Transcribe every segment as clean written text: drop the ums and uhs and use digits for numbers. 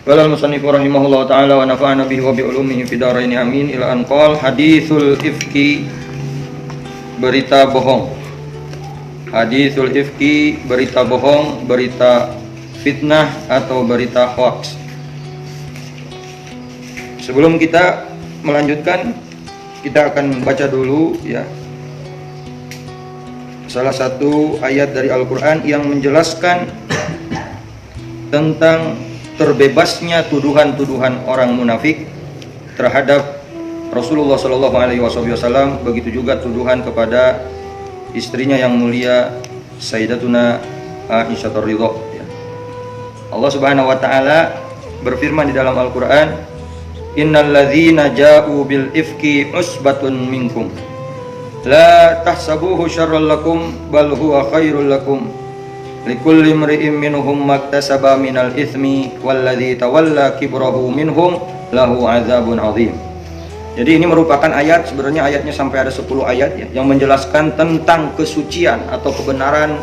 Qala al-musannif rahimahullahu taala wa nafa'ana bihi wa bi ulumihi fid dharain amin ila an qala haditsul ifki, berita bohong. Haditsul ifki, berita bohong, berita fitnah atau berita hoax. Sebelum kita melanjutkan, kita akan baca dulu ya salah satu ayat dari Al-Quran yang menjelaskan tentang terbebasnya tuduhan-tuduhan orang munafik terhadap Rasulullah Shallallahu Alaihi Wasallam, begitu juga tuduhan kepada istrinya yang mulia Sayyidatuna Aisyah Ridho. Allah Subhanahu Wa Taala berfirman di dalam Al-Quran, Innal ladzina ja'u bil ifki usbatun minkum la tahsabuhu syarran lakum bal huwa khairul lakum likulli imri'in minhum maktasaba minal itsmi walladzi tawalla kibrahu minhum lahu adzabun adzim. Jadi ini merupakan ayat, sebenarnya ayatnya sampai ada 10 ayat ya, yang menjelaskan tentang kesucian atau kebenaran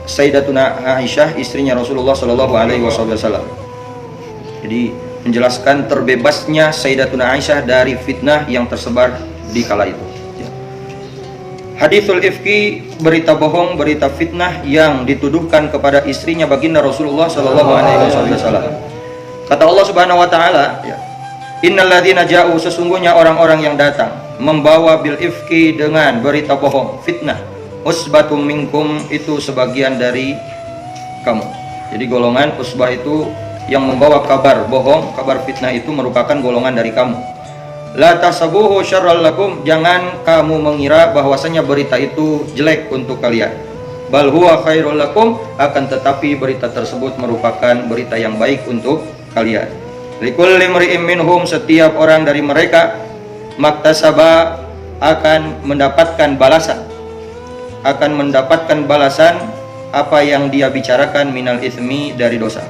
Sayyidatuna Aisyah, istrinya Rasulullah Shallallahu Alaihi Wasallam. Jadi menjelaskan terbebasnya Sayyidatuna Aisyah dari fitnah yang tersebar di kala itu. Haditsul ifki, berita bohong, berita fitnah yang dituduhkan kepada istrinya baginda Rasulullah Shallallahu Alaihi Wasallam. Kata Allah Subhanahu Wa Taala, Innal ladzina ja'u, sesungguhnya orang-orang yang datang membawa bil ifki dengan berita bohong, fitnah, usbatum minkum, itu sebagian dari kamu. Jadi golongan usbah itu yang membawa kabar bohong, kabar fitnah itu merupakan golongan dari kamu. La tasabuhu syarral lakum, jangan kamu mengira bahwasanya berita itu jelek untuk kalian. Bal huwa khairul lakum, akan tetapi berita tersebut merupakan berita yang baik untuk kalian. Likulli imri'in minhum, setiap orang dari mereka maktasaba, akan mendapatkan balasan. Akan mendapatkan balasan apa yang dia bicarakan minal itsmi, dari dosa.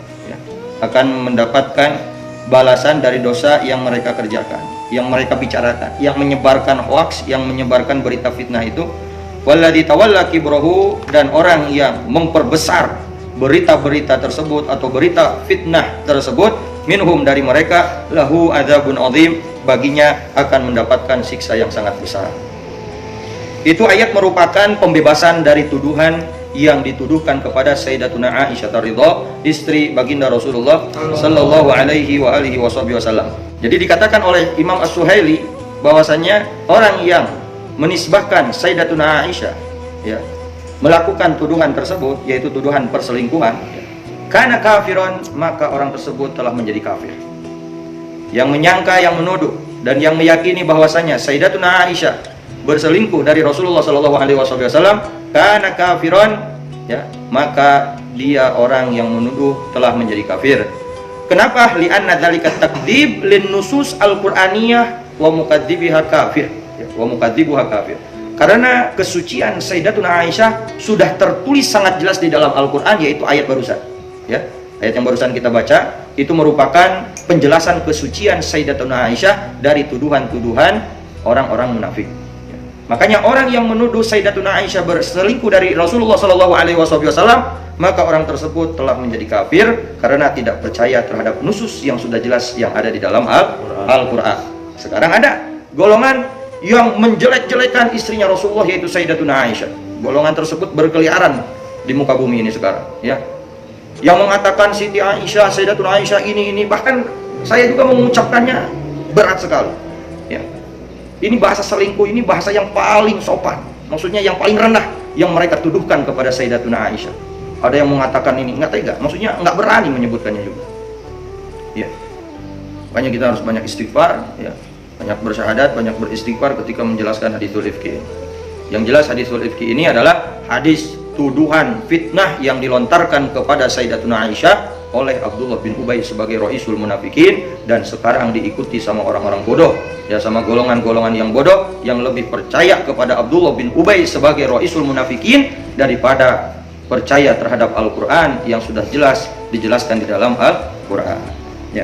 Akan mendapatkan balasan dari dosa yang mereka kerjakan, yang mereka bicarakan, yang menyebarkan hoax, yang menyebarkan berita fitnah itu. Walladzi tawalla kibrahu, dan orang yang memperbesar berita-berita tersebut atau berita fitnah tersebut, minhum, dari mereka, lahu adzabun adzim, baginya akan mendapatkan siksa yang sangat besar. Itu ayat merupakan pembebasan dari tuduhan yang dituduhkan kepada Sayyidatuna Aisyah Ridho, istri baginda Rasulullah Sallallahu Alaihi Wasallam. Jadi dikatakan oleh Imam As-Suhaili bahwasanya orang yang menisbahkan Sayyidatuna Aisyah ya, melakukan tuduhan tersebut, yaitu tuduhan perselingkuhan, karena kafiron, maka orang tersebut telah menjadi kafir. Yang menyangka, yang menuduh, dan yang meyakini bahwasanya Sayyidatuna Aisyah berselingkuh dari Rasulullah Sallallahu Alaihi Wasallam, karena kafiron ya, maka dia orang yang menuduh telah menjadi kafir. Kenapa? Li'anna dzalika takdzib lin nusus al-Qur'aniyah wa mukadzibiha kafir ya, wa mukadzibuha kafir. Karena kesucian Sayyidatuna Aisyah sudah tertulis sangat jelas di dalam Al-Qur'an, yaitu ayat barusan ya. Ayat yang barusan kita baca itu merupakan penjelasan kesucian Sayyidatuna Aisyah dari tuduhan-tuduhan orang-orang munafik. Makanya orang yang menuduh Sayyidatuna Aisyah berselingkuh dari Rasulullah Shallallahu Alaihi Wasallam, maka orang tersebut telah menjadi kafir karena tidak percaya terhadap nusus yang sudah jelas yang ada di dalam Al-Quran. Sekarang ada golongan yang menjelek-jelekan istrinya Rasulullah, yaitu Sayyidatuna Aisyah. Golongan tersebut berkeliaran di muka bumi ini sekarang, ya. Yang mengatakan Siti Aisyah, Sayyidatuna Aisyah ini, bahkan saya juga mengucapkannya berat sekali, ya. Ini bahasa selingkuh, ini bahasa yang paling sopan, maksudnya yang paling rendah yang mereka tuduhkan kepada Sayyidatuna Aisyah. Ada yang mengatakan ini nggak tega, maksudnya nggak berani menyebutkannya juga. Ya, makanya kita harus banyak istighfar, ya, banyak bersyahadat, banyak beristighfar ketika menjelaskan haditsul ifki. Yang jelas haditsul ifki ini adalah hadis tuduhan fitnah yang dilontarkan kepada Sayyidatuna Aisyah oleh Abdullah bin Ubay sebagai Ra'isul Munafikin, dan sekarang diikuti sama orang-orang bodoh, ya, sama golongan-golongan yang bodoh yang lebih percaya kepada Abdullah bin Ubay sebagai Ra'isul Munafikin daripada percaya terhadap Al-Quran yang sudah jelas dijelaskan di dalam Al-Quran, ya.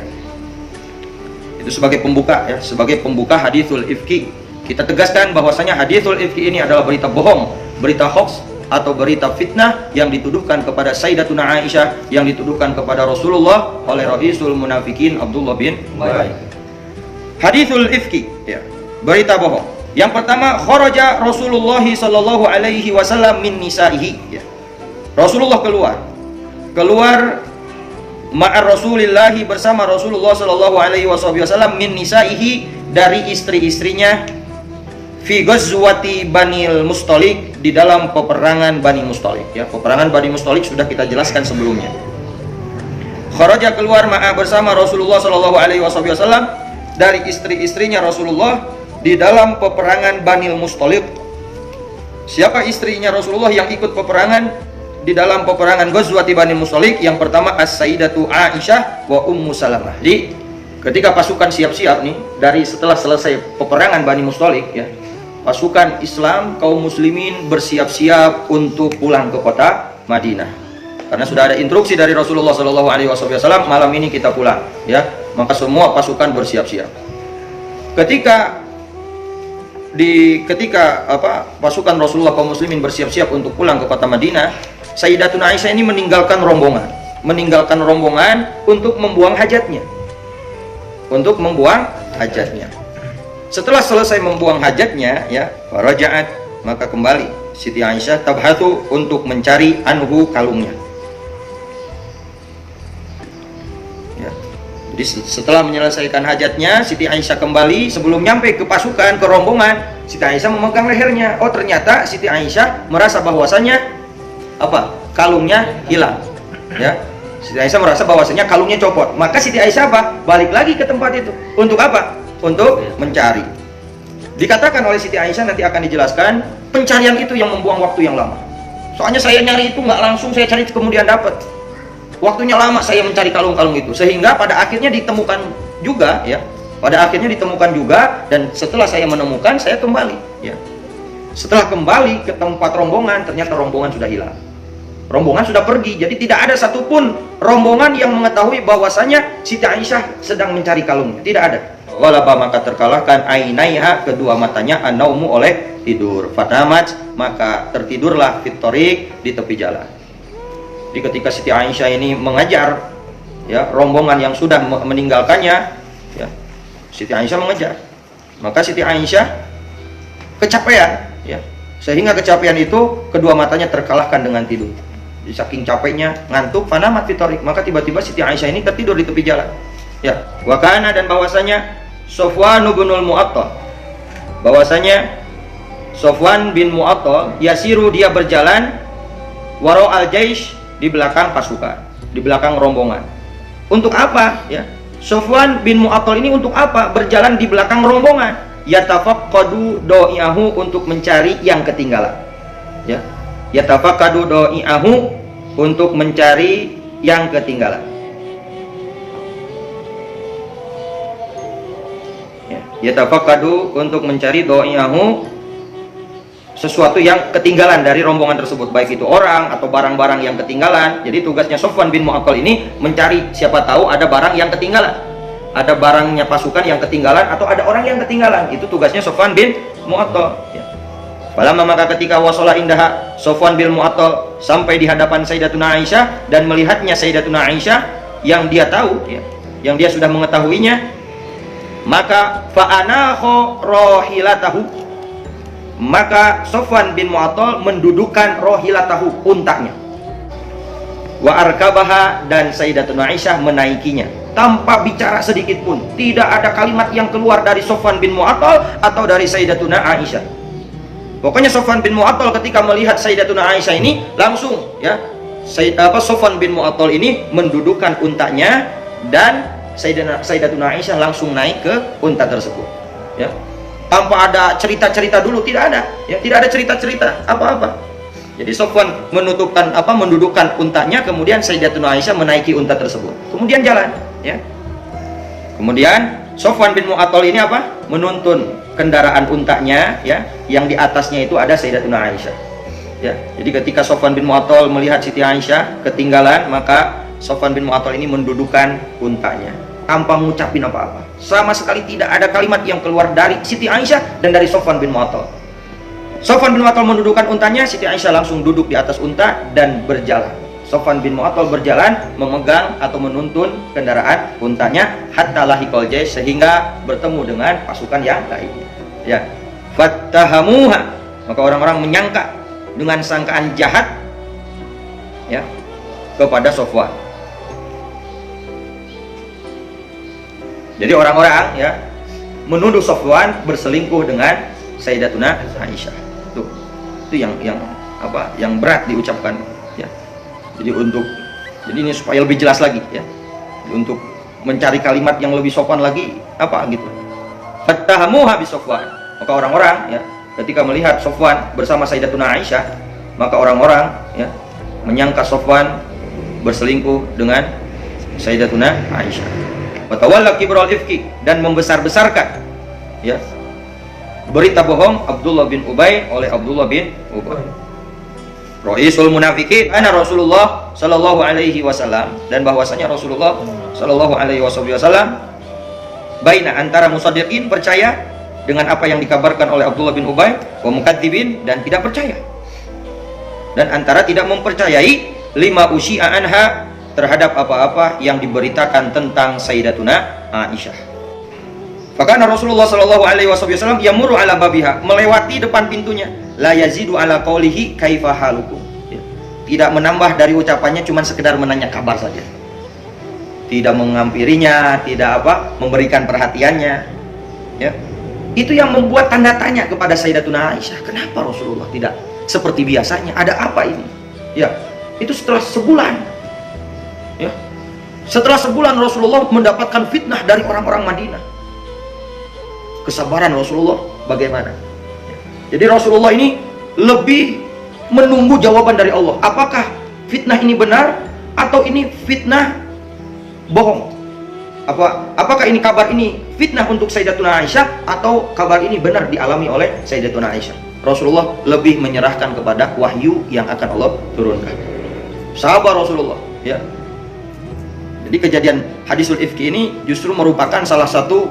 Itu sebagai pembuka, ya, sebagai pembuka haditsul ifki. Kita tegaskan bahwasanya haditsul ifki ini adalah berita bohong, berita hoax atau berita fitnah yang dituduhkan kepada Sayyidatuna Aisyah, yang dituduhkan kepada Rasulullah oleh Ra'isul Munafikin Abdullah bin Ubay. Hadithul ifki, ya, berita bohong. Yang pertama, kharaja Rasulullah sallallahu alaihi wasallam min nisaihi, ya. Rasulullah keluar ma'ar Rasulillahi, bersama Rasulullah sallallahu alaihi wasallam, min nisaihi, dari istri-istrinya, fi ghazwati Banil Mustalik, di dalam peperangan Bani Mustalik, ya. Peperangan Bani Mustalik sudah kita jelaskan sebelumnya. Kharaja, keluar, ma'a, bersama Rasulullah sallallahu alaihi wasallam, dari istri-istrinya Rasulullah di dalam peperangan Banil Mustalik. Siapa istrinya Rasulullah yang ikut peperangan di dalam peperangan Ghazwati Bani Mustalik? Yang pertama As-Sayyidatu Aisyah wa Ummu Salamah. Jadi ketika pasukan siap-siap nih, dari setelah selesai peperangan Bani Mustalik, ya, pasukan Islam, kaum muslimin bersiap-siap untuk pulang ke kota Madinah. Karena sudah ada instruksi dari Rasulullah Shallallahu alaihi wasallam, malam ini kita pulang, ya. Maka semua pasukan bersiap-siap. Ketika pasukan Rasulullah kaum muslimin bersiap-siap untuk pulang ke kota Madinah, Sayyidatuna Aisyah ini meninggalkan rombongan untuk membuang hajatnya. Setelah selesai membuang hajatnya, ya, faraja'at, maka kembali Siti Aisyah tabhatu, untuk mencari anhu, kalungnya. Ya. Jadi setelah menyelesaikan hajatnya, Siti Aisyah kembali. Sebelum nyampe ke pasukan, ke rombongan, Siti Aisyah memegang lehernya. Oh, ternyata Siti Aisyah merasa bahwasanya kalungnya hilang, ya. Siti Aisyah merasa bahwasanya kalungnya copot. Maka Siti Aisyah balik lagi ke tempat itu. Untuk apa? Untuk mencari. Dikatakan oleh Siti Aisyah, nanti akan dijelaskan, pencarian itu yang membuang waktu yang lama. Soalnya saya nyari itu nggak langsung saya cari kemudian dapat. Waktunya lama saya mencari kalung-kalung itu, sehingga pada akhirnya ditemukan juga, ya. Dan setelah saya menemukan, saya kembali, ya. Setelah kembali ke tempat rombongan, ternyata rombongan sudah hilang. Rombongan sudah pergi, jadi tidak ada satupun rombongan yang mengetahui bahwasanya Siti Aisyah sedang mencari kalungnya. Tidak ada. Walaba, maka terkalahkan ainaiha, kedua matanya, an-naumu, oleh tidur. Fatamat, maka tertidurlah fitorik, di tepi jalan. Jadi ketika Siti Aisyah ini mengajar, ya, rombongan yang sudah meninggalkannya, ya, Siti Aisyah mengejar. Maka Siti Aisyah kecapean, ya, sehingga kecapean itu kedua matanya terkalahkan dengan tidur. Jadi saking capeknya, ngantuk, fanamat fitorik, maka tiba-tiba Siti Aisyah ini tertidur di tepi jalan, ya. Wakana, dan bahwasanya Sofwan bin Mu'attal, bahwasanya Sofwan bin Mu'attal, yasiru, dia berjalan, waro al-jaish, di belakang pasukan, di belakang rombongan. Untuk apa, ya? Sofwan bin Mu'attal ini untuk apa berjalan di belakang rombongan? Yatafaqqadu do'iahu, untuk mencari yang ketinggalan, ya. Yatafaqqadu do'iahu, untuk mencari yang ketinggalan, ya. Yatafaqqadu, untuk mencari do'iahu, sesuatu yang ketinggalan dari rombongan tersebut, baik itu orang atau barang-barang yang ketinggalan. Jadi tugasnya Sofwan bin Mu'attal ini mencari, siapa tahu ada barang yang ketinggalan, ada barangnya pasukan yang ketinggalan, atau ada orang yang ketinggalan. Itu tugasnya Sofwan bin Mu'attal, ya. Falamma, maka ketika wasala indaha, Sofwan bin Mu'attal sampai di hadapan Sayyidatuna Aisyah dan melihatnya Sayyidatuna Aisyah, yang dia tahu, ya, yang dia sudah mengetahuinya, maka fa'anahu rohilatahu, maka Sofwan bin Mu'attal mendudukkan rohilatahu, untanya, wa arkabaha, dan Sayyidatuna Aisyah menaikinya, tanpa bicara sedikit pun. Tidak ada kalimat yang keluar dari Sofwan bin Mu'attal atau dari Sayyidatuna Aisyah. Pokoknya Sofwan bin Mu'attal ketika melihat Sayyidatuna Aisyah ini, langsung, ya, Sofwan bin Mu'attal ini mendudukkan untanya, dan Sayyidatuna Aisyah langsung naik ke unta tersebut, ya. Tanpa ada cerita-cerita dulu, tidak ada, ya, tidak ada cerita-cerita apa-apa. Jadi Sofwan mendudukkan untanya, kemudian Sayyidatuna Aisyah menaiki unta tersebut, kemudian jalan, ya. Kemudian Sofwan bin Mu'attal ini menuntun kendaraan untanya, ya, yang di atasnya itu ada Sayyidatuna Aisyah, ya. Jadi ketika Sofwan bin Mu'attal melihat Siti Aisyah ketinggalan, maka Sofwan bin Mu'attal ini mendudukkan untanya tanpa mengucapin apa-apa. Sama sekali tidak ada kalimat yang keluar dari Siti Aisyah dan dari Sofwan bin Mu'attal. Sofwan bin Mu'attal menundukkan untanya, Siti Aisyah langsung duduk di atas unta dan berjalan. Sofwan bin Mu'attal berjalan memegang atau menuntun kendaraan untanya hatta lahiqal jaysh, sehingga bertemu dengan pasukan yang lain. Ya. Fattahamuha, maka orang-orang menyangka dengan sangkaan jahat ya kepada Sofwan. Jadi orang-orang ya menuduh Sofwan berselingkuh dengan Sayyidatuna Aisyah. Itu yang berat diucapkan ya. Jadi ini supaya lebih jelas lagi ya. Untuk mencari kalimat yang lebih sopan lagi gitu. Fattahamuha bi Sofwan. Maka orang-orang ya ketika melihat Sofwan bersama Sayyidatuna Aisyah, maka orang-orang ya menyangka Sofwan berselingkuh dengan Sayyidatuna Aisyah. Wa tawalla kibrul ifki, dan membesar-besarkan ya berita bohong Abdullah bin Ubay oleh Abdullah bin Ubay. Raisul munafiqin ana Rasulullah sallallahu alaihi wasallam, dan bahwasanya Rasulullah sallallahu alaihi wasallam baina antara musaddiqin, percaya dengan apa yang dikabarkan oleh Abdullah bin Ubay, wa mukadzibin, dan tidak percaya, dan antara tidak mempercayai lima usyi'a anha, terhadap apa-apa yang diberitakan tentang Sayyidatuna Aisyah. Fakana Rasulullah sallallahu alaihi wasallam yamurru ala babiha, melewati depan pintunya, la yazidu ala qaulihi kaifa halukum, tidak menambah dari ucapannya, cuma sekedar menanya kabar saja, tidak mengampirinya, tidak memberikan perhatiannya ya. Itu yang membuat tanda tanya kepada Sayyidatuna Aisyah, kenapa Rasulullah tidak seperti biasanya, ada apa ini ya. Itu setelah sebulan ya, setelah sebulan Rasulullah mendapatkan fitnah dari orang-orang Madinah. Kesabaran Rasulullah bagaimana? Jadi Rasulullah ini lebih menunggu jawaban dari Allah. Apakah fitnah ini benar atau ini fitnah bohong? Apakah ini kabar ini fitnah untuk Sayyidatuna Aisyah atau kabar ini benar dialami oleh Sayyidatuna Aisyah? Rasulullah lebih menyerahkan kepada wahyu yang akan Allah turunkan. Sahabat Rasulullah ya. Jadi kejadian hadisul ifki ini justru merupakan salah satu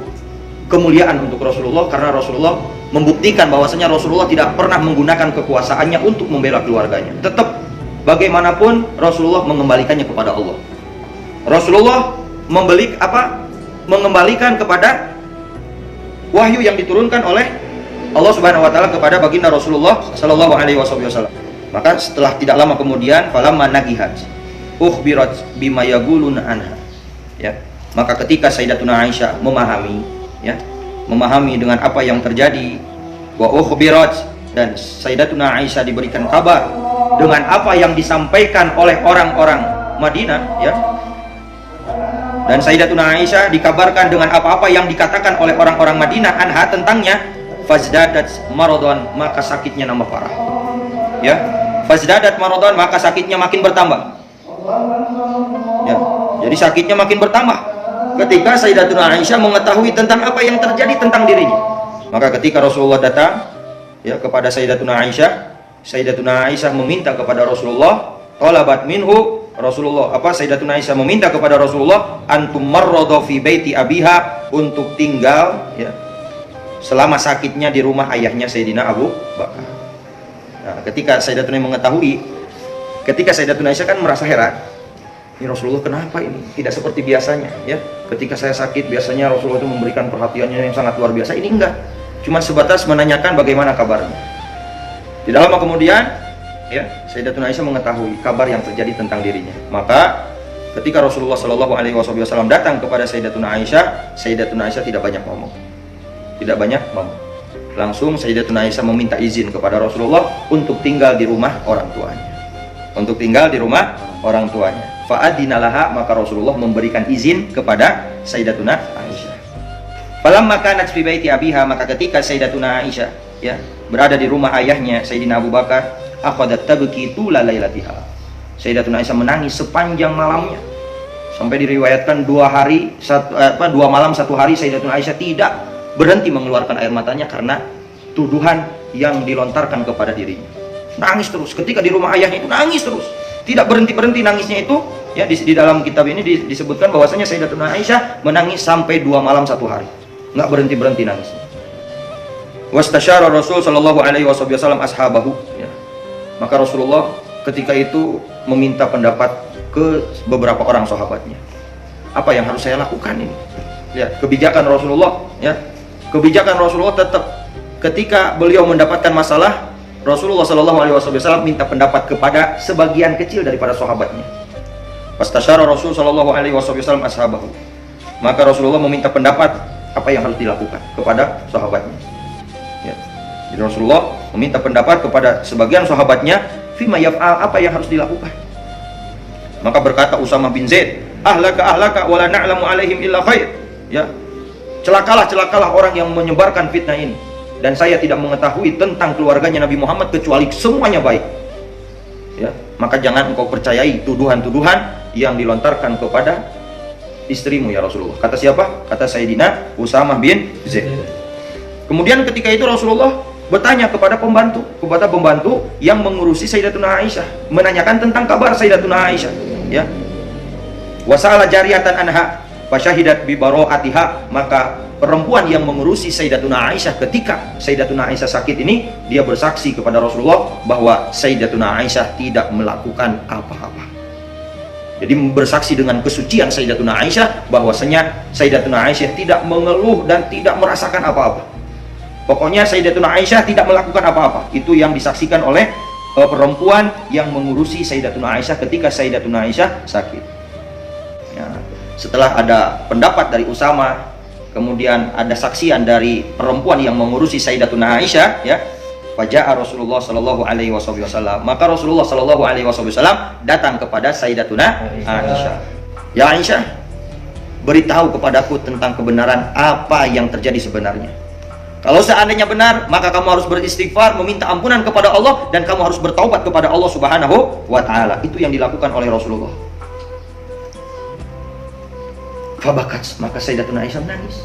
kemuliaan untuk Rasulullah, karena Rasulullah membuktikan bahwasanya Rasulullah tidak pernah menggunakan kekuasaannya untuk membela keluarganya. Tetap bagaimanapun Rasulullah mengembalikannya kepada Allah. Rasulullah mengembalikan kepada wahyu yang diturunkan oleh Allah Subhanahu wa taala kepada baginda Rasulullah sallallahu alaihi wasallam. Maka setelah tidak lama kemudian, falamma nagihat ukhbirat bima yaquluna anha ya. Maka ketika Sayyidatuna Aisyah memahami dengan apa yang terjadi, wa ukhbirat, dan Sayyidatuna Aisyah diberikan kabar dengan apa yang disampaikan oleh orang-orang Madinah ya. Dan Sayyidatuna Aisyah dikabarkan dengan apa-apa yang dikatakan oleh orang-orang Madinah anha tentangnya, fazdadat maradhan, maka sakitnya nambah parah ya. Fazdadat maradhan, maka sakitnya makin bertambah ya. Jadi sakitnya makin bertambah ketika Sayyidatuna Aisyah mengetahui tentang apa yang terjadi tentang dirinya. Maka ketika Rasulullah datang ya kepada Sayyidatuna Aisyah, Sayyidatuna Aisyah meminta kepada Rasulullah, talabat minhu Rasulullah, Sayyidatuna Aisyah meminta kepada Rasulullah antum marradha fi baiti abiha, untuk tinggal ya selama sakitnya di rumah ayahnya Sayyidina Abu Bakar. Nah, ketika Sayyidatuna mengetahui, ketika Sayyidatuna Aisyah kan merasa heran, ini Rasulullah kenapa ini tidak seperti biasanya ya. Ketika saya sakit biasanya Rasulullah itu memberikan perhatiannya yang sangat luar biasa, ini enggak, cuma sebatas menanyakan bagaimana kabarnya. Tidak lama kemudian ya Sayyidatuna Aisyah mengetahui kabar yang terjadi tentang dirinya. Maka ketika Rasulullah Shallallahu alaihi wasallam datang kepada Sayyidatuna Aisyah, Sayyidatuna Aisyah tidak banyak ngomong. Langsung Sayyidatuna Aisyah meminta izin kepada Rasulullah untuk tinggal di rumah orang tuanya. Fa'adinalaha, maka Rasulullah memberikan izin kepada Sayyidatuna Aisyah. Falamma kanat fi baiti abiha, maka ketika Sayyidatuna Aisyah ya berada di rumah ayahnya Sayyidina Abu Bakar, akhadhat tabki tula lailatiha. Sayyidatuna Aisyah menangis sepanjang malamnya. Sampai diriwayatkan 2 malam 1 hari Sayyidatuna Aisyah tidak berhenti mengeluarkan air matanya karena tuduhan yang dilontarkan kepada dirinya. Nangis terus, ketika di rumah ayahnya itu nangis terus, tidak berhenti nangisnya itu ya. Di dalam kitab ini disebutkan bahwasanya Sayyidatuna Aisyah menangis sampai 2 malam 1 hari, nggak berhenti nangisnya. Wastasyara Rasul sallallahu alaihi wasallam ashabahu, ya. Maka Rasulullah ketika itu meminta pendapat ke beberapa orang sahabatnya. Apa yang harus saya lakukan ini? Ya, kebijakan Rasulullah, ya. Kebijakan Rasulullah tetap ketika beliau mendapatkan masalah, Rasulullah sallallahu alaihi wasallam minta pendapat kepada sebagian kecil daripada sahabatnya. Wastasyara Rasul sallallahu alaihi wasallam ashabahu. Maka Rasulullah meminta pendapat apa yang harus dilakukan kepada sahabatnya. Ya. Jadi Rasulullah meminta pendapat kepada sebagian sahabatnya, fima yaf'al, apa yang harus dilakukan. Maka berkata Usamah bin Zaid, ahlaka wala na'lamu alaihim illa khair. Ya. Celakalah orang yang menyebarkan fitnah ini, dan saya tidak mengetahui tentang keluarganya Nabi Muhammad kecuali semuanya baik. Ya, maka jangan engkau percayai tuduhan-tuduhan yang dilontarkan kepada istrimu ya Rasulullah. Kata siapa? Kata Sayyidina Usamah bin Zaid. Kemudian ketika itu Rasulullah bertanya kepada pembantu yang mengurusi Sayyidatuna Aisyah, menanyakan tentang kabar Sayyidatuna Aisyah, ya. Wasala jariyatan anha fasyahidat bi bara'atiha, maka perempuan yang mengurusi Sayyidatuna Aisyah ketika Sayyidatuna Aisyah sakit ini, dia bersaksi kepada Rasulullah bahwa Sayyidatuna Aisyah tidak melakukan apa-apa. Jadi bersaksi dengan kesucian Sayyidatuna Aisyah bahwasanya Sayyidatuna Aisyah tidak mengeluh dan tidak merasakan apa-apa. Pokoknya Sayyidatuna Aisyah tidak melakukan apa-apa. Itu yang disaksikan oleh perempuan yang mengurusi Sayyidatuna Aisyah ketika Sayyidatuna Aisyah sakit. Ya, setelah ada pendapat dari Usama, kemudian ada saksian dari perempuan yang mengurusi Sayyidatuna Aisyah, ya. Faja'a Rasulullah sallallahu alaihi wasallam. Maka Rasulullah sallallahu alaihi wasallam datang kepada Sayyidatuna Aisyah. Ya Aisyah, beritahu kepadaku tentang kebenaran apa yang terjadi sebenarnya. Kalau seandainya benar, maka kamu harus beristighfar, meminta ampunan kepada Allah, dan kamu harus bertaubat kepada Allah Subhanahu wa taala. Itu yang dilakukan oleh Rasulullah. Fabakat, maka Sayyidatuna Aisyah menangis.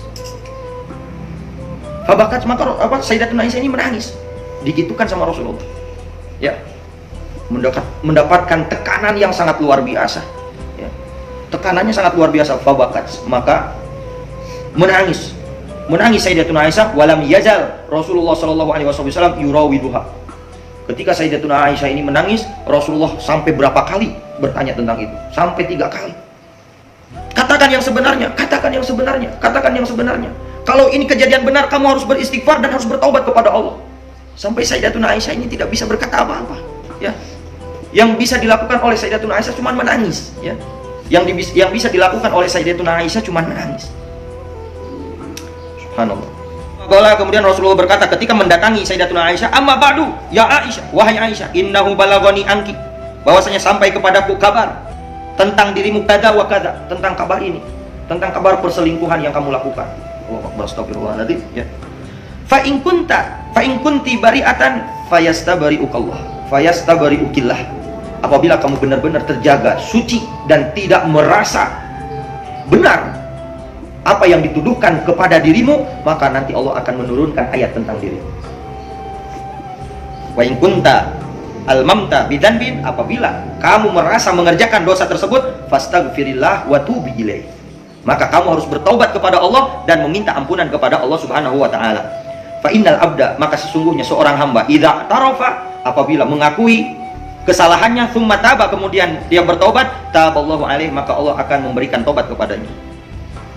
Fabakat, maka Sayyidatuna Aisyah ini menangis, digitukan sama Rasulullah. Ya, mendapatkan tekanan yang sangat luar biasa. Ya, tekanannya sangat luar biasa. Fabakat, maka menangis Sayyidatuna Aisyah. Walam yazal Rasulullah sallallahu alaihi wasallam yurawiduha. Ketika Sayyidatuna Aisyah ini menangis, Rasulullah sampai berapa kali bertanya tentang itu? Sampai 3 kali. Katakan yang sebenarnya, katakan yang sebenarnya, katakan yang sebenarnya. Kalau ini kejadian benar, kamu harus beristighfar dan harus bertaubat kepada Allah. Sampai Sayyidatuna Aisyah ini tidak bisa berkata apa-apa. Ya, yang bisa dilakukan oleh Sayyidatuna Aisyah cuma menangis. Ya, yang bisa dilakukan oleh Sayyidatuna Aisyah cuma menangis. Subhanallah. Kemudian Rasulullah berkata ketika mendatangi Sayyidatuna Aisyah, amma ba'du ya Aisyah, wahai Aisyah, innahu balagoni anki, bahwasanya sampai kepadaku kabar tentang dirimu kada wa kada, tentang kabar ini, tentang kabar perselingkuhan yang kamu lakukan. Allahu akbar, astagfirullahaladzim, ya. Fa in kunti bari'atan fayastabari'ukillah. Apabila kamu benar-benar terjaga, suci, dan tidak merasa benar apa yang dituduhkan kepada dirimu, maka nanti Allah akan menurunkan ayat tentang dirimu. Wa in kunta almamta bidzanbin, apabila kamu merasa mengerjakan dosa tersebut, fastaghfirillah wa tubi ilaih, maka kamu harus bertaubat kepada Allah dan meminta ampunan kepada Allah Subhanahu wa taala. Fa innal abda, maka sesungguhnya seorang hamba, idza tarafa, apabila mengakui kesalahannya, tsumma taba, kemudian dia bertaubat, taballahu alaihi, maka Allah akan memberikan taubat kepadanya.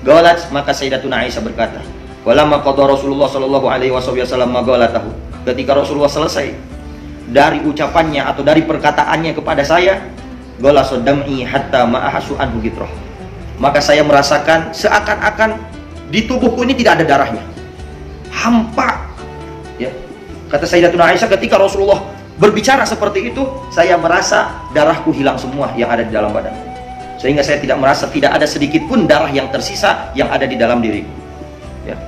Galat, maka Sayyidatuna Aisyah berkata, walamma qada Rasulullah sallallahu alaihi wasallam magalatahu, ketika Rasulullah selesai dari ucapannya atau dari perkataannya kepada saya, gala sodam'i hatta ma'ahasu anhu gitroh, maka saya merasakan seakan-akan di tubuhku ini tidak ada darahnya, hampa. Ya, kata Sayyidatuna Aisyah, ketika Rasulullah berbicara seperti itu, saya merasa darahku hilang semua yang ada di dalam badan, sehingga saya tidak merasa, tidak ada sedikit pun darah yang tersisa yang ada di dalam diriku. Ya.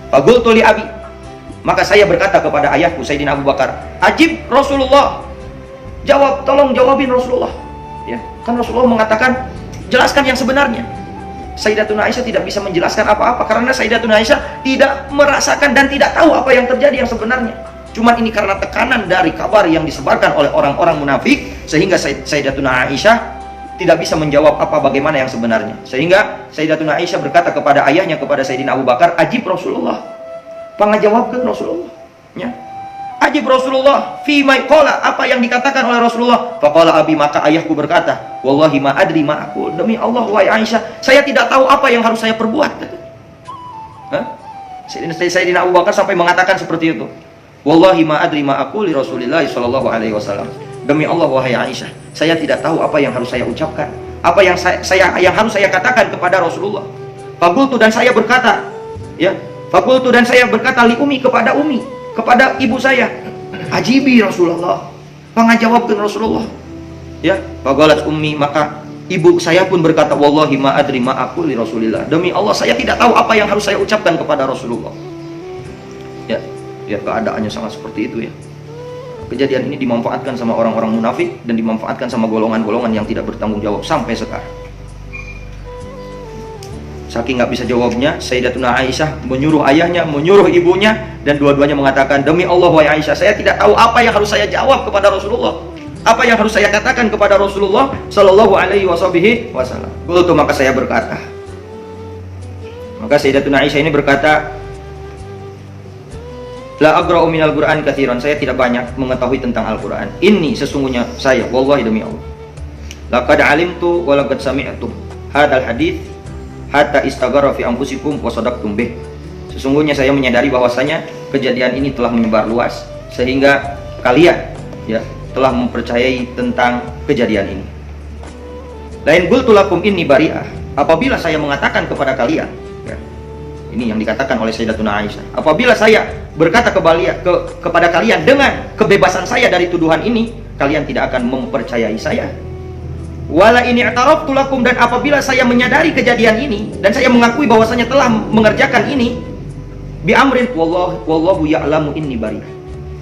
Faqultu li abi, maka saya berkata kepada ayahku Sayyidina Abu Bakar, ajib Rasulullah, jawab, tolong jawabin Rasulullah. Ya, kan Rasulullah mengatakan jelaskan yang sebenarnya. Sayyidatuna Aisyah tidak bisa menjelaskan apa-apa karena Sayyidatuna Aisyah tidak merasakan dan tidak tahu apa yang terjadi yang sebenarnya. Cuman ini karena tekanan dari kabar yang disebarkan oleh orang-orang munafik, sehingga Sayyidatuna Aisyah tidak bisa menjawab bagaimana yang sebenarnya. Sehingga Sayyidatuna Aisyah berkata kepada ayahnya, kepada Sayyidina Abu Bakar, ajib Rasulullah, pangajawabkeun Rasulullah. Ya. Ajib Rasulullah fi ma qala, apa yang dikatakan oleh Rasulullah. Faqala abi, maka ayahku berkata, wallahi ma adri ma aqul, demi Allah wahai Aisyah, saya tidak tahu apa yang harus saya perbuat. Sayyidina Abu Bakar sampai mengatakan seperti itu. Wallahi ma adri ma aqul li Rasulillah sallallahu alaihi wasallam. Demi Allah wahai Aisyah, saya tidak tahu apa yang harus saya ucapkan, apa yang harus saya katakan kepada Rasulullah. Faqultu, dan saya berkata, ya, faqultu, dan saya berkata li umi, kepada umi, kepada ibu saya, ajibi Rasulullah, mengajawabkan Rasulullah. Ya, faqalat ummi, maka ibu saya pun berkata, wallahi ma adri ma aqul li Rasulillah, demi Allah saya tidak tahu apa yang harus saya ucapkan kepada Rasulullah. Ya, ya, keadaannya sangat seperti itu ya. Kejadian ini dimanfaatkan sama orang-orang munafik dan dimanfaatkan sama golongan-golongan yang tidak bertanggung jawab sampai sekarang. Saking nggak bisa jawabnya, Sayyidatuna Aisyah menyuruh ayahnya, menyuruh ibunya, dan dua-duanya mengatakan, demi Allah wahai Aisyah, saya tidak tahu apa yang harus saya jawab kepada Rasulullah, apa yang harus saya katakan kepada Rasulullah Sallallahu Alaihi Wasallam. Qultu, maka saya berkata, maka Sayyidatuna Aisyah ini berkata, la aqra'u minal Qur'an katsiran, saya tidak banyak mengetahui tentang Al-Qur'an. Ini sesungguhnya saya, wallahi demi Allah, laqad alimtu wa laqad sami'tu hadzal hadits hatta istaghara fi anfusikum wa sadaqtum bih. Sesungguhnya saya menyadari bahwasanya kejadian ini telah menyebar luas sehingga kalian ya telah mempercayai tentang kejadian ini. Lain qultu lakum inni bari'ah, apabila saya mengatakan kepada kalian ya, ini yang dikatakan oleh Sayyidatuna Aisyah, apabila saya berkata kepada kalian dengan kebebasan saya dari tuduhan ini, kalian tidak akan mempercayai saya. Wala ini i'taraftu lakum, dan apabila saya menyadari kejadian ini dan saya mengakui bahwasanya telah mengerjakan ini, bi amrin wallahu ya'lamu inni bari',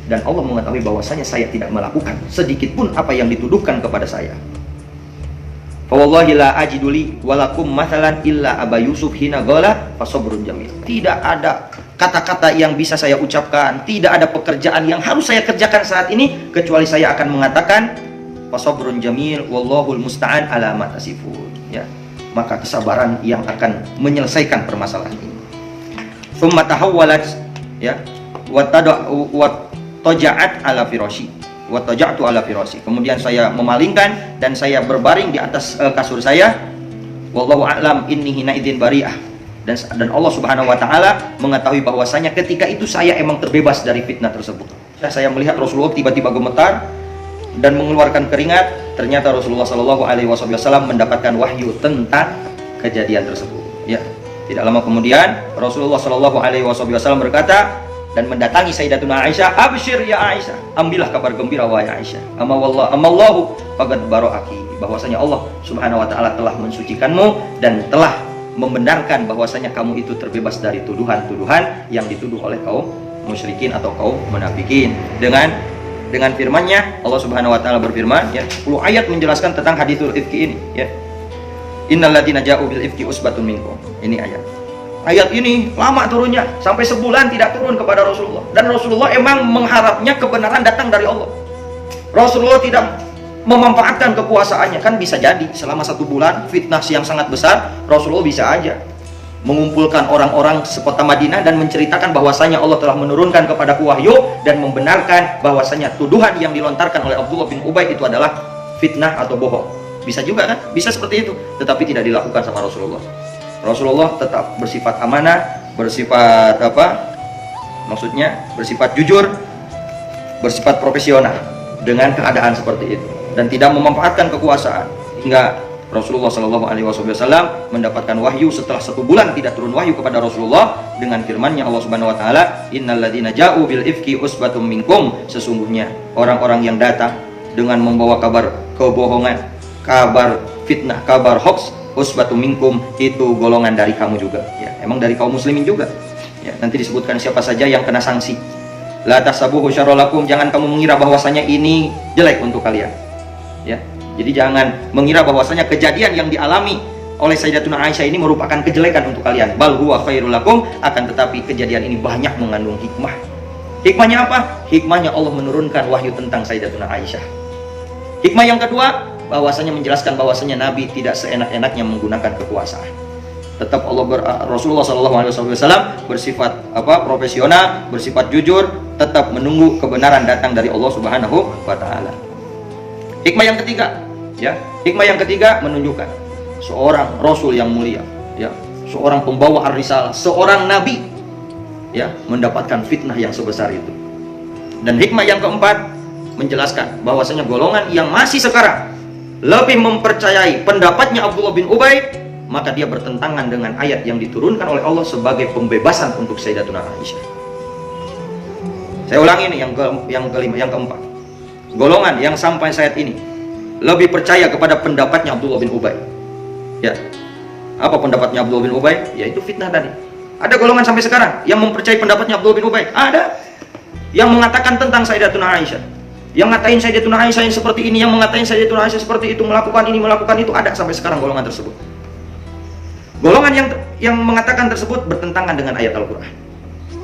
dan Allah mengetahui bahwasanya saya tidak melakukan sedikit pun apa yang dituduhkan kepada saya. Fa wallahi la ajidu li walakum mathalan illa Aba Yusuf hina qala fa sabrun jamil. Tidak ada kata-kata yang bisa saya ucapkan, tidak ada pekerjaan yang harus saya kerjakan saat ini kecuali saya akan mengatakan fasabrun jamil wallahul musta'an ala ma tasifun, ya, maka kesabaran yang akan menyelesaikan permasalahan ini. Tsumma tahawwalat ya wa taja'at ala firashi wa taja'tu ala firashi, kemudian saya memalingkan dan saya berbaring di atas kasur saya. Wallahu a'lam inni hina idzin bari'ah, dan Allah Subhanahu wa taala mengetahui bahwasanya ketika itu saya emang terbebas dari fitnah tersebut. Saya melihat Rasulullah tiba-tiba gemetar dan mengeluarkan keringat. Ternyata Rasulullah Shallallahu Alaihi Wasallam mendapatkan wahyu tentang kejadian tersebut. Ya, tidak lama kemudian Rasulullah Shallallahu Alaihi Wasallam berkata dan mendatangi Sayyidatuna Aisyah, abshir ya Aisyah, ambillah kabar gembira wahai Aisyah, amallahu faqad bara'aki, bahwasanya Allah Subhanahu Wa Taala telah mensucikanmu dan telah membenarkan bahwasanya kamu itu terbebas dari tuduhan-tuduhan yang dituduh oleh kaum musyrikin atau kaum munafikin. Dengan firman-Nya Allah Subhanahu wa taala berfirman ya, 10 ayat menjelaskan tentang haditsul ifki ini ya. Innal ladzina ja'u bil ifki usbatun minkum. Ini ayat. Ayat ini lama turunnya, sampai sebulan tidak turun kepada Rasulullah, dan Rasulullah emang mengharapnya kebenaran datang dari Allah. Rasulullah tidak memanfaatkan kekuasaannya, kan bisa jadi selama 1 bulan fitnah yang sangat besar, Rasulullah bisa aja mengumpulkan orang-orang sekota Madinah dan menceritakan bahwasanya Allah telah menurunkan kepadaku wahyu dan membenarkan bahwasanya tuduhan yang dilontarkan oleh Abdullah bin Ubay itu adalah fitnah atau bohong. Bisa juga kan? Bisa seperti itu, tetapi tidak dilakukan sama Rasulullah. Rasulullah tetap bersifat amanah, bersifat maksudnya bersifat jujur, bersifat profesional dengan keadaan seperti itu, dan tidak memanfaatkan kekuasaan. Hingga Rasulullah Shallallahu Alaihi Wasallam mendapatkan wahyu setelah 1 bulan tidak turun wahyu kepada Rasulullah dengan firman-Nya Allah Subhanahu Wa Taala, Innal ladzina ja'u bil ifki usbatum minkum, sesungguhnya orang-orang yang datang dengan membawa kabar kebohongan, kabar fitnah, kabar hoax, usbatum minkum, itu golongan dari kamu juga. Ya, emang dari kaum muslimin juga. Ya, nanti disebutkan siapa saja yang kena sanksi. La tasabuhu syarralakum, jangan kamu mengira bahwasanya ini jelek untuk kalian. Ya. Jadi jangan mengira bahwasanya kejadian yang dialami oleh Sayyidatuna Aisyah ini merupakan kejelekan untuk kalian. Bal huwa khairul lakum, akan tetapi kejadian ini banyak mengandung hikmah. Hikmahnya apa? Hikmahnya Allah menurunkan wahyu tentang Sayyidatuna Aisyah. Hikmah yang kedua, bahwasanya menjelaskan bahwasanya Nabi tidak seenak-enaknya menggunakan kekuasaan. tetap Rasulullah SAW bersifat profesional, bersifat jujur, tetap menunggu kebenaran datang dari Allah Subhanahu wa taala. Hikmah yang ketiga, ya. Hikmah yang ketiga menunjukkan seorang rasul yang mulia, ya, seorang pembawa ar-risalah, seorang nabi, ya, mendapatkan fitnah yang sebesar itu. Dan hikmah yang keempat menjelaskan bahwasanya golongan yang masih sekarang lebih mempercayai pendapatnya Abdullah bin Ubay, maka dia bertentangan dengan ayat yang diturunkan oleh Allah sebagai pembebasan untuk Sayyidatuna Aisyah. Saya ulangi ini yang kelima, yang keempat. Golongan yang sampai saat ini lebih percaya kepada pendapatnya Abdullah bin Ubay. Ya. Apa pendapatnya Abdullah bin Ubay? Yaitu fitnah tadi. Ada golongan sampai sekarang yang mempercayai pendapatnya Abdullah bin Ubay. Ada yang mengatakan tentang Sayyidatuna Aisyah, yang ngatain Sayyidatuna Aisyah yang seperti ini, yang mengatain Sayyidatuna Aisyah seperti itu, melakukan ini, melakukan itu, ada sampai sekarang golongan tersebut. Golongan yang mengatakan tersebut bertentangan dengan ayat Al-Quran.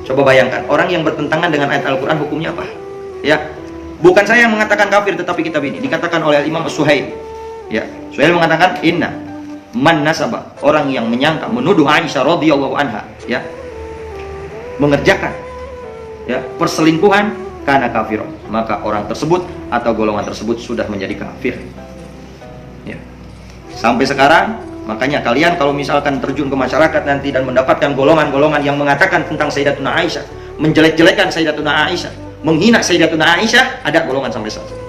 Coba bayangkan, orang yang bertentangan dengan ayat Al-Quran hukumnya apa? Ya, bukan saya yang mengatakan kafir, tetapi kitab ini dikatakan oleh Imam Suhail. Ya, Suhail mengatakan inna man nasaba, orang yang menyangka, menuduh Aisyah radhiyallahu anha, ya, mengerjakan, ya, perselingkuhan, karena kafir, maka orang tersebut atau golongan tersebut sudah menjadi kafir. Ya. Sampai sekarang, makanya kalian kalau misalkan terjun ke masyarakat nanti dan mendapatkan golongan-golongan yang mengatakan tentang Sayyidatuna Aisyah, menjelek-jelekan Sayyidatuna Aisyah, menghina Sayyidatuna Aisyah, ada golongan sampai saat ini.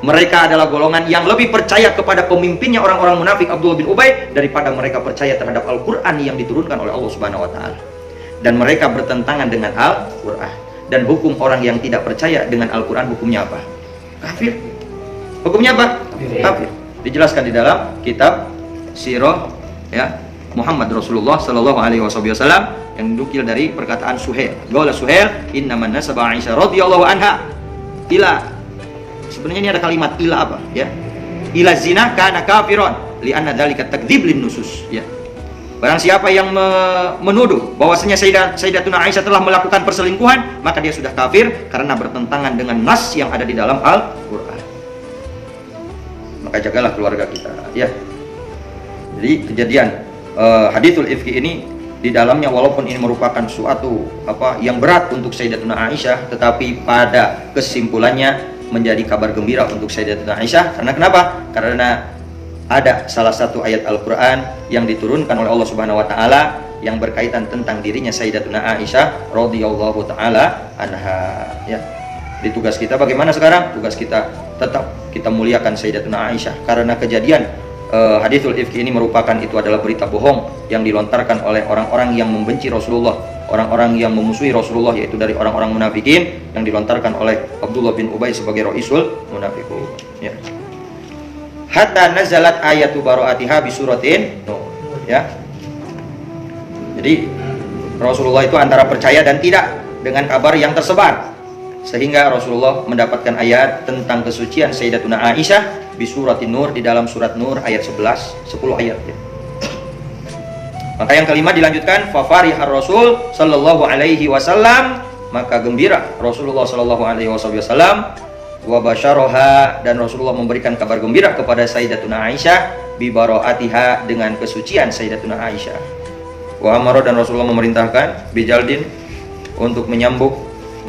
Mereka adalah golongan yang lebih percaya kepada pemimpinnya orang-orang munafik Abdullah bin Ubay daripada mereka percaya terhadap Al-Quran yang diturunkan oleh Allah Subhanahu wa taala. Dan mereka bertentangan dengan Al-Quran. Dan hukum orang yang tidak percaya dengan Al-Quran hukumnya apa? Kafir. Hukumnya apa? Kafir. Dijelaskan di dalam kitab Sirah, ya, Muhammad Rasulullah Sallallahu Alaihi Wasallam yang dinukil dari perkataan Suhail. Qala Suhail, innaman nasaba Aisyah radhiyallahu anha ila. Sebenarnya ini ada kalimat ila apa? Ya, ila zina kana kafiron li'anna dzalika takdzib lin nusus. Ya. Barang siapa yang menuduh bahwasanya Sayyidatuna Aisyah telah melakukan perselingkuhan, maka dia sudah kafir karena bertentangan dengan nas yang ada di dalam Al-Quran. Maka jagalah keluarga kita, ya. Jadi kejadian hadithul ifki ini di dalamnya, walaupun ini merupakan suatu yang berat untuk Sayyidatuna Aisyah, tetapi pada kesimpulannya menjadi kabar gembira untuk Sayyidatuna Aisyah. Karena kenapa? Karena ada salah satu ayat Al-Quran yang diturunkan oleh Allah Subhanahu wa taala yang berkaitan tentang dirinya Sayyidatuna Aisyah radhiyallahu taala anha. Ya. Di tugas kita bagaimana sekarang? Tugas kita tetap kita muliakan Sayyidatuna Aisyah, karena kejadian hadithul ifki ini merupakan itu adalah berita bohong yang dilontarkan oleh orang-orang yang membenci Rasulullah, orang-orang yang memusuhi Rasulullah, yaitu dari orang-orang munafikin yang dilontarkan oleh Abdullah bin Ubay sebagai ra'isul munafiqun. Ya. Hatta nazalat ayatu baro'atiha bisuratin Nur. Ya. Jadi Rasulullah itu antara percaya dan tidak dengan kabar yang tersebar, sehingga Rasulullah mendapatkan ayat tentang kesucian Sayyidatuna Aisyah bisuratin Nur di dalam surat Nur ayat 11, 10 ayat, ya. Maka yang kelima dilanjutkan, fa farihar Rasul sallallahu alaihi wasallam, maka gembira Rasulullah sallallahu alaihi wasallam, wa basyaraha, dan Rasulullah memberikan kabar gembira kepada Sayyidatuna Aisyah bi baro'atiha, dengan kesucian Sayyidatuna Aisyah. Wa amara, dan Rasulullah memerintahkan bijaldin, untuk menyambuk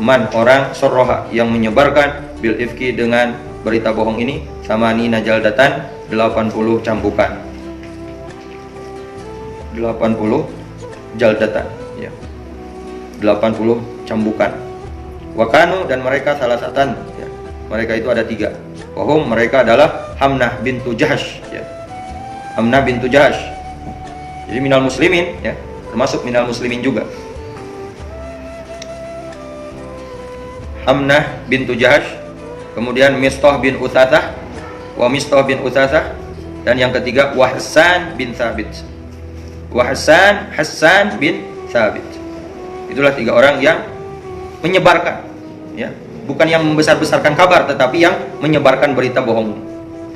man, orang, sorroha, yang menyebarkan bil ifki, dengan berita bohong ini, sama nina jaldatan, 80 cambukan. 80 jaldatan, ya. 80 cambukan. Wakanu, dan mereka salah satan, ya. Mereka itu ada 3. Wahum, mereka adalah Hamnah bintu Jahash, ya. Hamnah bintu Jahash. Jadi minal muslimin, ya. Termasuk minal muslimin juga. Hamnah bintu Jahash, kemudian Mistah bin Utsatsah, wa Mistah bin Utsatsah, dan yang ketiga Wahsan bin Thabit. Hassan bin Thabit. Itulah 3 orang yang menyebarkan, ya. Bukan yang membesar-besarkan kabar, tetapi yang menyebarkan berita bohong,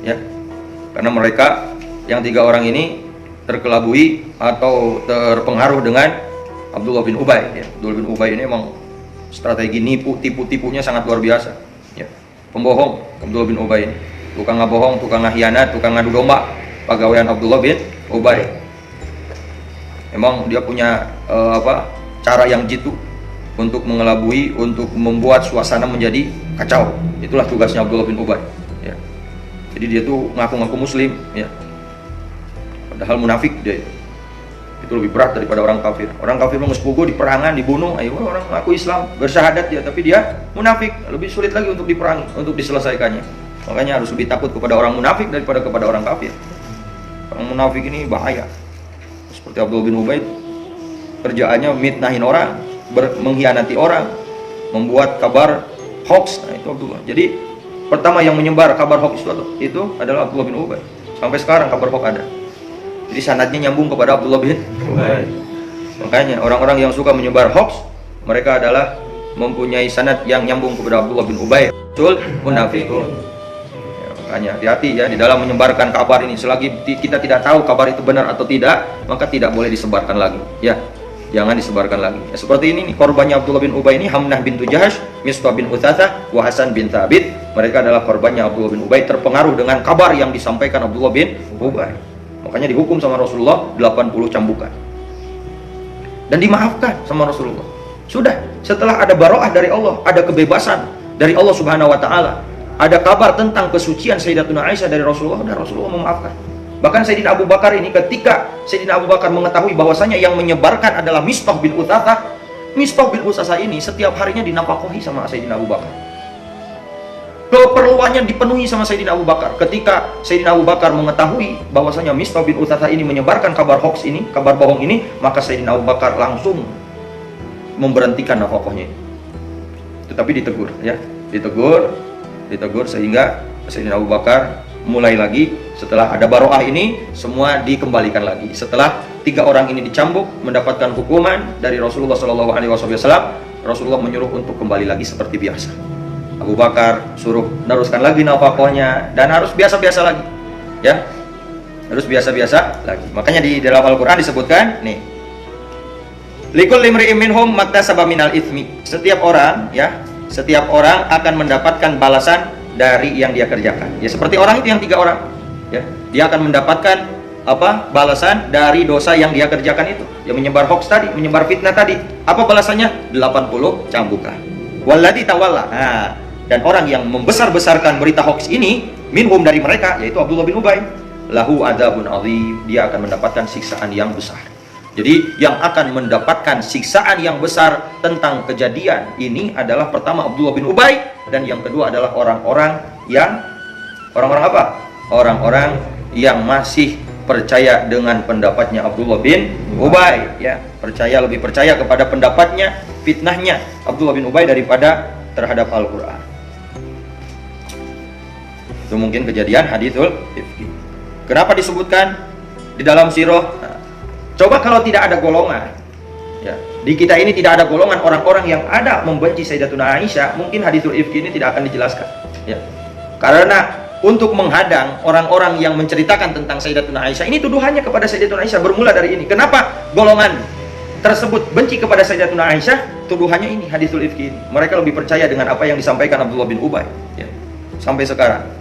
ya. Karena mereka yang 3 orang ini terkelabui atau terpengaruh dengan Abdullah bin Ubay, ya. Abdullah bin Ubay ini memang strategi tipu-tipunya sangat luar biasa, ya. Pembohong Abdullah bin Ubay ini, tukang ngabohong, tukang ngakhianat, tukang ngadu domba, pegawaian Abdullah bin Ubay. Memang dia punya cara yang jitu untuk mengelabui, untuk membuat suasana menjadi kacau. Itulah tugasnya Abdullah bin Ubay. Ya. Jadi dia tuh ngaku-ngaku Muslim, ya. Padahal munafik dia. Itu lebih berat daripada orang kafir. Orang kafir mengespugo di perangan, dibunuh. Ayo orang ngaku Islam, bersyahadat dia, tapi dia munafik. Lebih sulit lagi untuk diperangi, untuk diselesaikannya. Makanya harus lebih takut kepada orang munafik daripada kepada orang kafir. Orang munafik ini bahaya. Seperti Abdullah bin Ubay, kerjaannya mitnahin orang, mengkhianati orang, membuat kabar hoax. Nah, itu Abdullah. Jadi pertama yang menyebar kabar hoax itu adalah Abdullah bin Ubay. Sampai sekarang kabar hoax ada. Jadi sanadnya nyambung kepada Abdullah bin Ubay. Makanya orang-orang yang suka menyebar hoax, mereka adalah mempunyai sanad yang nyambung kepada Abdullah bin Ubay. Betul, munafikun. Makanya hati-hati ya di dalam menyebarkan kabar ini. Selagi kita tidak tahu kabar itu benar atau tidak, maka tidak boleh disebarkan lagi. Ya, jangan disebarkan lagi. Ya, seperti ini nih, korbannya Abdullah bin Ubay ini Hamnah bintu Jahash, Mistah bin Utsatsah, wa Hasan bin Thabit. Mereka adalah korbannya Abdullah bin Ubay, terpengaruh dengan kabar yang disampaikan Abdullah bin Ubay. Makanya dihukum sama Rasulullah 80 cambukan. Dan dimaafkan sama Rasulullah. Sudah, setelah ada baroah dari Allah, ada kebebasan dari Allah Subhanahu wa taala. Ada kabar tentang kesucian Sayyidatuna Aisyah dari Rasulullah, dan Rasulullah memaafkan. Bahkan Sayyidina Abu Bakar ini, ketika Sayyidina Abu Bakar mengetahui bahwasanya yang menyebarkan adalah Mistah bin Utsatsah, Mistah bin Utsatsah ini setiap harinya dinafkahi sama Sayyidina Abu Bakar. Keperluannya dipenuhi sama Sayyidina Abu Bakar. Ketika Sayyidina Abu Bakar mengetahui bahwasanya Mistah bin Utsatsah ini menyebarkan kabar hoax ini, kabar bohong ini, maka Sayyidina Abu Bakar langsung memberhentikan nafkahnya. Tetapi ditegur, ya, ditegur sehingga Sayyidina Abu Bakar mulai lagi. Setelah ada baroah ini, semua dikembalikan lagi. Setelah 3 orang ini dicambuk, mendapatkan hukuman dari Rasulullah SAW, Rasulullah menyuruh untuk kembali lagi seperti biasa. Abu Bakar suruh meneruskan lagi nafkahnya, dan harus biasa-biasa lagi, ya, harus biasa-biasa lagi. Makanya di dalam Al-Quran disebutkan nih, likul limri'im minhum maktasaba minal itsmi. Setiap orang, ya, setiap orang akan mendapatkan balasan dari yang dia kerjakan. Ya, seperti orang itu yang 3 orang, ya, dia akan mendapatkan balasan dari dosa yang dia kerjakan itu, yang menyebar hoax tadi, menyebar fitnah tadi. Apa balasannya? 80 cambukan. Walladzi tawalla. Nah, dan orang yang membesar-besarkan berita hoax ini, minhum dari mereka, yaitu Abdullah bin Ubay, lahu adzabun adzim, dia akan mendapatkan siksaan yang besar. Jadi yang akan mendapatkan siksaan yang besar tentang kejadian ini adalah pertama Abdullah bin Ubay, dan yang kedua adalah orang-orang apa? Orang-orang yang masih percaya dengan pendapatnya Abdullah bin Ubay, ya, lebih percaya kepada pendapatnya, fitnahnya Abdullah bin Ubay daripada terhadap Al-Qur'an. Itu mungkin kejadian hadithul ifki. Kenapa disebutkan di dalam sirah? Coba kalau tidak ada golongan, ya, di kita ini tidak ada golongan orang-orang yang ada membenci Sayyidatuna Aisyah, mungkin hadithul ifki ini tidak akan dijelaskan, ya. Karena untuk menghadang orang-orang yang menceritakan tentang Sayyidatuna Aisyah, ini tuduhannya kepada Sayyidatuna Aisyah bermula dari ini. Kenapa golongan tersebut benci kepada Sayyidatuna Aisyah? Tuduhannya ini, hadithul ifki ini. Mereka lebih percaya dengan apa yang disampaikan Abdullah bin Ubay, ya. Sampai sekarang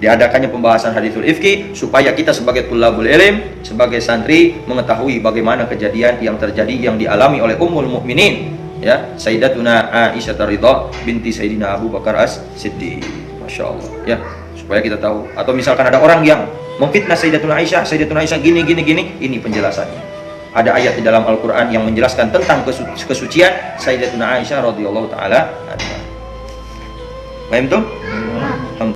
diadakannya pembahasan hadithul ifki supaya kita sebagai tulabul ilm, sebagai santri, mengetahui bagaimana kejadian yang terjadi, yang dialami oleh Ummul Mukminin, ya, Sayyidatuna Aisyah ridha binti Sayyidina Abu Bakar As-Siddiq. Masya Allah, ya, supaya kita tahu. Atau misalkan ada orang yang memfitnah Sayyidatuna Aisyah gini, ini penjelasannya. Ada ayat di dalam Al-Quran yang menjelaskan tentang kesucian Sayyidatuna Aisyah radhiyallahu taala anha. Paham tuh?